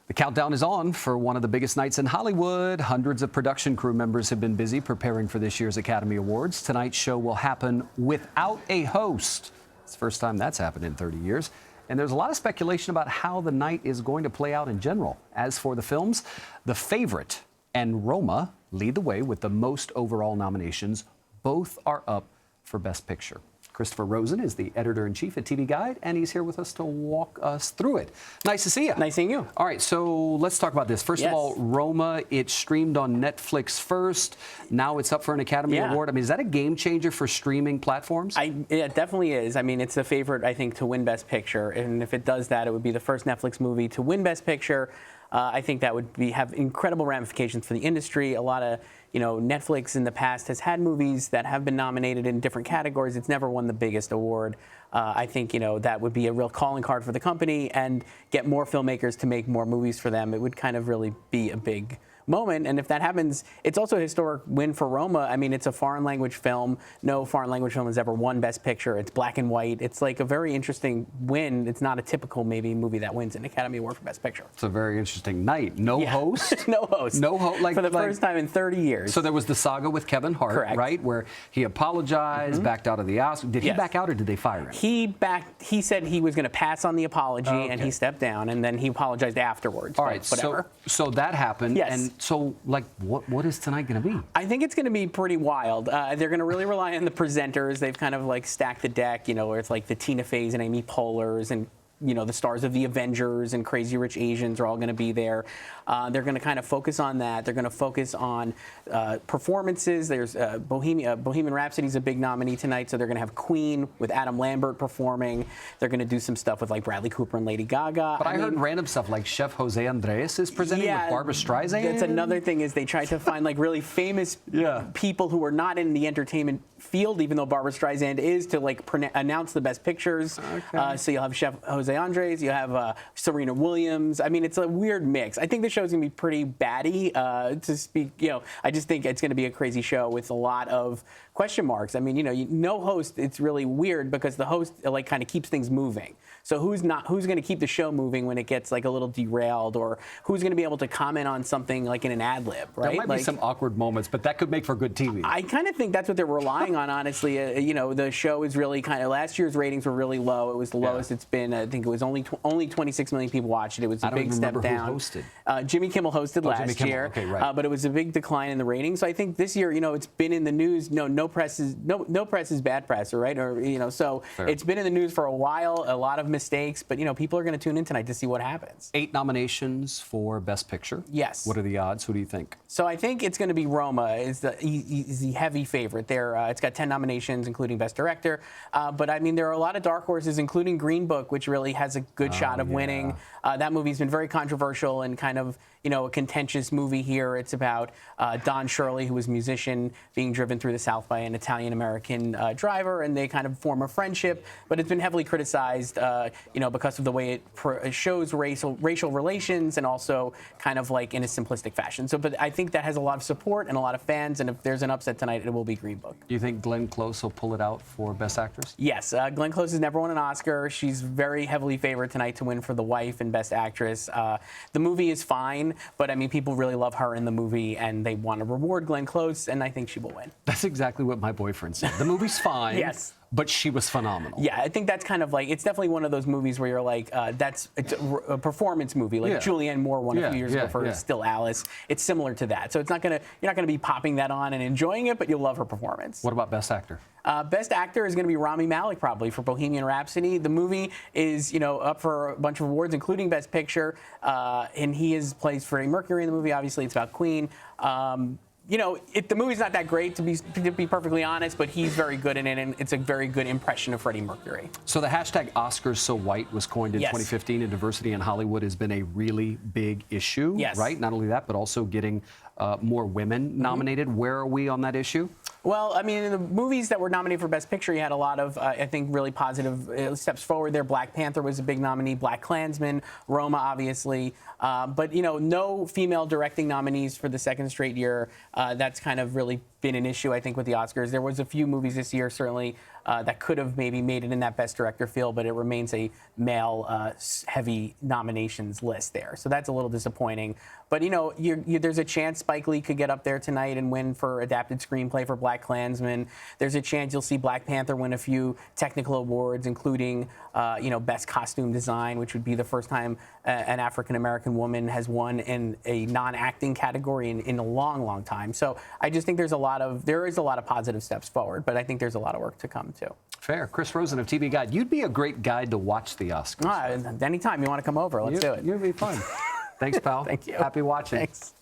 The countdown is on for one of the biggest nights in Hollywood. Hundreds of production crew members have been busy preparing for this year's Academy Awards. Tonight's show will happen without a host. It's the first time that's happened in 30 years. And there's a lot of speculation about how the night is going to play out in general. As for the films, The Favorite and Roma lead the way with the most overall nominations. Both are up for Best Picture. Christopher Rosen is the editor-in-chief at TV Guide, and he's here with us to walk us through it. Nice to see you. Nice seeing you. All right, so let's talk about this. First of all, Roma, it streamed on Netflix first. Now it's up for an Academy Award. I mean, is that a game changer for streaming platforms? It definitely is. I mean, it's the favorite, I think, to win Best Picture. And if it does that, it would be the first Netflix movie to win Best Picture. I think that would have incredible ramifications for the industry. A lot of, Netflix in the past has had movies that have been nominated in different categories. It's never won the biggest award. I think, that would be a real calling card for the company and get more filmmakers to make more movies for them. It would kind of really be a big moment, and if that happens, it's also a historic win for Roma. I mean, it's a foreign language film. No foreign language film has ever won Best Picture. It's black and white. It's like a very interesting win. It's not a typical maybe movie that wins an Academy Award for Best Picture. It's a very interesting night. No host. No host. No host. For the first time in 30 years. So there was the saga with Kevin Hart, right, where he apologized, backed out of the Oscar. Did he back out, or did they fire him? He said he was going to pass on the apology, and he stepped down, and then he apologized afterwards. All right. Whatever. So that happened. Yes. And so, like, what is tonight going to be? I think it's going to be pretty wild. They're going to really rely on the presenters. They've kind of like stacked the deck, where it's like the Tina Feys and Amy Poehlers and the stars of the Avengers and Crazy Rich Asians are all going to be there. They're going to kind of focus on that. They're going to focus on performances. There's Bohemian Rhapsody is a big nominee tonight, so they're going to have Queen with Adam Lambert performing. They're going to do some stuff with like Bradley Cooper and Lady Gaga. But I heard random stuff like Chef Jose Andres is presenting with Barbra Streisand. That's another thing, is they tried to find like really famous people who are not in the entertainment field, even though Barbra Streisand is, to like announce the Best Pictures. Okay. So you'll have Chef Jose Andres, you have Serena Williams. I mean, it's a weird mix. I think the show's gonna be pretty batty, to speak. I just think it's gonna be a crazy show with a lot of question marks. I mean, no host. It's really weird because the host like kind of keeps things moving. So who's going to keep the show moving when it gets like a little derailed, or who's going to be able to comment on something like in an ad lib, right? There might be some awkward moments, but that could make for good TV. I kind of think that's what they're relying on, honestly. The show is really kind of, last year's ratings were really low. It was the lowest it's been. I think it was only 26 million people watched it. It was a big step down. Who hosted. Jimmy Kimmel hosted last year, okay, right. But it was a big decline in the ratings. So I think this year, it's been in the news. No press is bad press, right? Or so Fair. It's been in the news for a while. A lot of mistakes, but people are going to tune in tonight to see what happens. 8 nominations for Best Picture. Yes. What are the odds? Who do you think? So I think it's going to be Roma is the heavy favorite there. It's got 10 nominations, including Best Director. But I mean, there are a lot of dark horses, including Green Book, which really has a good shot of winning. That movie's been very controversial and kind of a contentious movie here. It's about Don Shirley, who was a musician, being driven through the South by an Italian-American driver, and they kind of form a friendship. But it's been heavily criticized, because of the way it shows racial relations, and also kind of like in a simplistic fashion. So, but I think that has a lot of support and a lot of fans. And if there's an upset tonight, it will be Green Book. Do you think Glenn Close will pull it out for Best Actress? Yes, Glenn Close has never won an Oscar. She's very heavily favored tonight to win for The Wife and Best Actress. The movie is fine, but I mean, people really love her in the movie, and they want to reward Glenn Close, and I think she will win. That's exactly what my boyfriend said. The movie's fine. Yes. But she was phenomenal. Yeah, I think that's kind of like, it's definitely one of those movies where you're like, it's a performance movie, like Julianne Moore won a few years ago for Still Alice. It's similar to that. So you're not gonna be popping that on and enjoying it, but you'll love her performance. What about Best Actor? Best Actor is going to be Rami Malek, probably, for Bohemian Rhapsody. The movie is, up for a bunch of awards, including Best Picture, and he plays Freddie Mercury in the movie. Obviously, it's about Queen. The movie's not that great, to be perfectly honest, but he's very good in it, and it's a very good impression of Freddie Mercury. So the hashtag #OscarsSoWhite was coined in 2015, and diversity in Hollywood has been a really big issue, right? Not only that, but also getting more women nominated. Where are we on that issue? Well, I mean, in the movies that were nominated for Best Picture, you had a lot of, I think, really positive steps forward there. Black Panther was a big nominee, Black Klansman, Roma, obviously. But, no female directing nominees for the second straight year. That's kind of really been an issue, I think, with the Oscars. There was a few movies this year, certainly, that could have maybe made it in that Best Director field, but it remains a male-heavy nominations list there. So that's a little disappointing. But, you know, there's a chance Spike Lee could get up there tonight and win for Adapted Screenplay for BlacKkKlansman. There's a chance you'll see Black Panther win a few technical awards, including, you know, Best Costume Design, which would be the first time an African-American woman has won in a non-acting category in a long, long time. So I just think there is a lot of positive steps forward, but I think there's a lot of work to come too. Fair. Chris Rosen of TV Guide. You'd be a great guide to watch the Oscars. Anytime you want to come over, let's do it. You'd be fun. Thanks, pal. Thank you. Happy watching. Thanks.